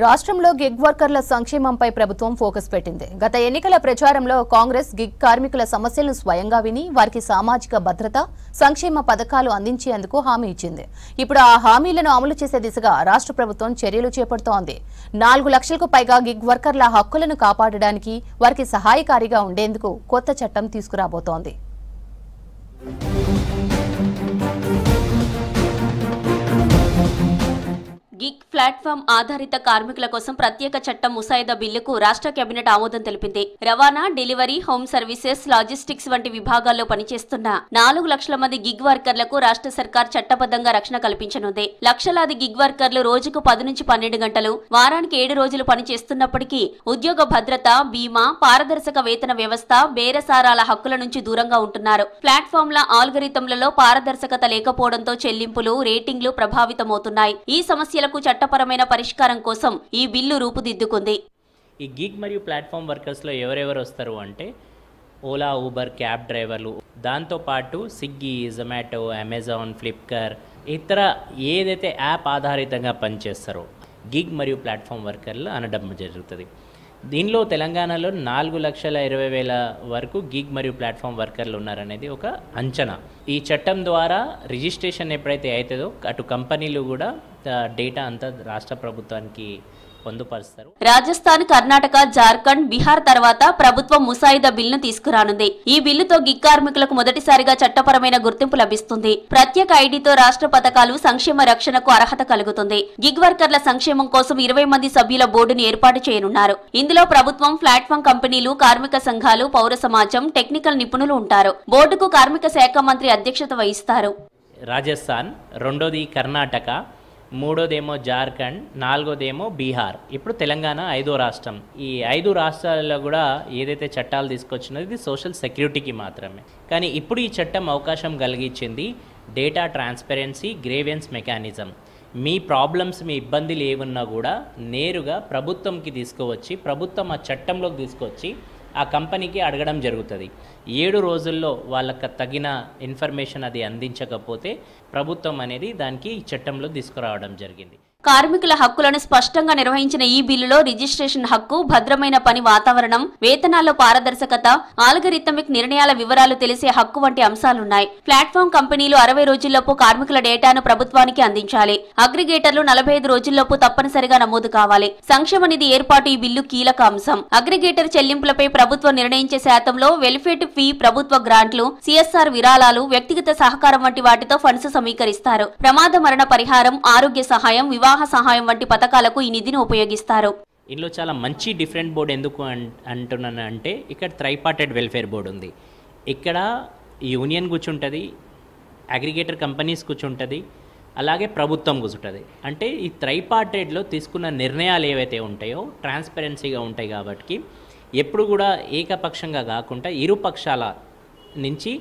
రాష్ట్రంలో గిగ్ వర్కర్ల సంక్షేమంపై ప్రభుత్వం ఫోకస్ పెట్టింది. గత ఎన్నికల ప్రచారంలో కాంగ్రెస్ గిగ్ కార్మికుల సమస్యలను స్వయంగా విని వారికి సామాజిక భద్రత, సంక్షేమ పథకాలు అందించేందుకు హామీ ఇచ్చింది. ఇప్పుడు ఆ హామీలను అమలు చేసే దిశగా రాష్ట్ర ప్రభుత్వం చర్యలు చేపడుతోంది. 4 లక్షలకు పైగా గిగ్ వర్కర్ల హక్కులను కాపాడడానికి, వారికి సహాయకారిగా ఉండేందుకు కొత్త చట్టం తీసుకురాబోతోంది. గిగ్ ప్లాట్ఫామ్ ఆధారిత కార్మికుల కోసం ప్రత్యేక చట్టం ముసాయిదా బిల్లుకు రాష్ట్ర కేబినెట్ ఆమోదం తెలిపింది. రవాణా, డెలివరీ, హోమ్ సర్వీసెస్, లాజిస్టిక్స్ వంటి విభాగాల్లో పనిచేస్తున్న 4 లక్షల మంది గిగ్ వర్కర్లకు రాష్ట్ర సర్కార్ చట్టబద్ధంగా రక్షణ కల్పించనుంది. లక్షలాది గిగ్ వర్కర్లు రోజుకు 10 నుంచి 12 గంటలు, వారానికి 7 రోజులు పనిచేస్తున్నప్పటికీ ఉద్యోగ భద్రత, బీమా, పారదర్శక వేతన వ్యవస్థ, బేరసారాల హక్కుల నుంచి దూరంగా ఉంటున్నారు. ప్లాట్ఫామ్ల ఆల్గరిథంలలో పారదర్శకత లేకపోవడంతో చెల్లింపులు, రేటింగ్లు ప్రభావితమవుతున్నాయి. ఈ సమస్యలకు చట్టపరమైన పరిష్కారం కోసం ఈ బిల్లు రూపుదిద్దుకుంది. ఈ గిగ్ మరియు ప్లాట్ఫామ్ వర్కర్స్లో ఎవరెవరు వస్తారు అంటే ఓలా, ఊబర్, క్యాబ్ డ్రైవర్లు, దాంతోపాటు స్విగ్గీ, జొమాటో, అమెజాన్, ఫ్లిప్కార్ట్ ఇతర ఏదైతే యాప్ ఆధారితంగా పనిచేస్తారో గిగ్ మరియు ప్లాట్ఫామ్ వర్కర్లు అనడం జరుగుతుంది. దీనిలో తెలంగాణలో 4,20,000 వరకు గిగ్ మరియు ప్లాట్ఫామ్ వర్కర్లు ఉన్నారనేది ఒక అంచనా. ఈ చట్టం ద్వారా రిజిస్ట్రేషన్ ఎప్పుడైతే అవుతుందో అటు కంపెనీలు కూడా డేటా అంతా రాష్ట్ర ప్రభుత్వానికి పొందుపరుస్తారు. రాజస్థాన్, కర్ణాటక, జార్ఖండ్, బీహార్ తర్వాత ప్రభుత్వం ముసాయిదా బిల్లును తీసుకురానుంది. ఈ బిల్లుతో గిగ్ కార్మికులకు మొదటిసారిగా చట్టపరమైన గుర్తింపు లభిస్తుంది. ప్రత్యేక ఐడితో రాష్ట్ర పథకాలు, సంక్షేమ రక్షణకు అర్హత కలుగుతుంది. గిగ్ వర్కర్ల సంక్షేమం కోసం 20 మంది సభ్యుల బోర్డును ఏర్పాటు చేయనున్నారు. ఇందులో ప్రభుత్వం, ప్లాట్ఫామ్ కంపెనీలు, కార్మిక సంఘాలు, పౌర సమాజం, టెక్నికల్ నిపుణులు ఉంటారు. బోర్డుకు కార్మిక శాఖ మంత్రి అధ్యక్షత వహిస్తారు. రాజస్థాన్, రెండోది కర్ణాటక, మూడోదేమో జార్ఖండ్, నాలుగోదేమో బీహార్, ఇప్పుడు తెలంగాణ 5వ రాష్ట్రం. ఈ 5 రాష్ట్రాలలో కూడా ఏదైతే చట్టాలు తీసుకొచ్చినది ఇది సోషల్ సెక్యూరిటీకి మాత్రమే. కానీ ఇప్పుడు ఈ చట్టం అవకాశం కలిగించింది డేటా ట్రాన్స్పరెన్సీ, గ్రీవెన్స్ మెకానిజం. మీ ప్రాబ్లమ్స్, మీ ఇబ్బందులు ఏమున్నా కూడా నేరుగా ప్రభుత్వంకి తీసుకువచ్చి, ప్రభుత్వం ఆ చట్టంలోకి తీసుకొచ్చి ఆ కంపెనీకి అడగడం జరుగుతుంది. 7 రోజుల్లో వాళ్ళకి తగిన ఇన్ఫర్మేషన్ అది అందించకపోతే ప్రభుత్వం అనేది దానికి ఈ చట్టంలో తీసుకురావడం జరిగింది. కార్మికుల హక్కులను స్పష్టంగా నిర్వహించిన ఈ బిల్లులో రిజిస్ట్రేషన్ హక్కు, భద్రమైన పని వాతావరణం, వేతనాల్లో పారదర్శకత, ఆల్గరిథమిక్ నిర్ణయాల వివరాలు తెలిసే హక్కు వంటి అంశాలున్నాయి. ప్లాట్ఫామ్ కంపెనీలు 60 రోజుల్లోపు కార్మికుల డేటాను ప్రభుత్వానికి అందించాలి. అగ్రిగేటర్లు 45 రోజుల్లోపు తప్పనిసరిగా నమోదు కావాలి. సంక్షేమ నిధి ఏర్పాటు ఈ బిల్లు కీలక అంశం. అగ్రిగేటర్ చెల్లింపులపై ప్రభుత్వం నిర్ణయించే శాతంలో వెల్ఫేర్ ఫీ, ప్రభుత్వ గ్రాంట్లు, సిఎస్ఆర్ విరాళాలు, వ్యక్తిగత సహకారం వంటి వాటితో ఫండ్స్ సమీకరిస్తారు. ప్రమాద మరణ పరిహారం, ఆరోగ్య సహాయం, వివాహ సహాయం వంటి పథకాలకు ఈ నిధిని ఉపయోగిస్తారు. ఇందులో చాలా మంచి డిఫరెంట్ బోర్డు ఎందుకు అంటున్నాను అంటే ఇక్కడ ట్రైపార్టెడ్ వెల్ఫేర్ బోర్డు ఉంది. ఇక్కడ యూనియన్ కూర్చుంటుంది, అగ్రిగేటర్ కంపెనీస్ కూర్చుంటుంది, అలాగే ప్రభుత్వం కూర్చుంటుంది. అంటే ఈ ట్రైపార్టెడ్లో తీసుకున్న నిర్ణయాలు ఏవైతే ఉంటాయో ట్రాన్స్పరెన్సీగా ఉంటాయి. కాబట్టి ఎప్పుడు కూడా ఏకపక్షంగా కాకుండా ఇరు పక్షాల నుంచి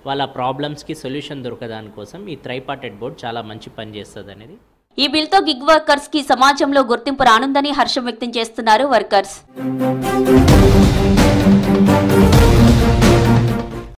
వాళ్ళ ప్రాబ్లమ్స్కి సొల్యూషన్ దొరకదాని కోసం ఈ ట్రైపార్టెడ్ బోర్డు చాలా మంచి పని చేస్తుంది అనేది. ఈ బిల్తో గిగ్ వర్కర్స్ కి సమాజంలో గుర్తింపు రానుందని హర్షం వ్యక్తం చేస్తున్నారు వర్కర్స్.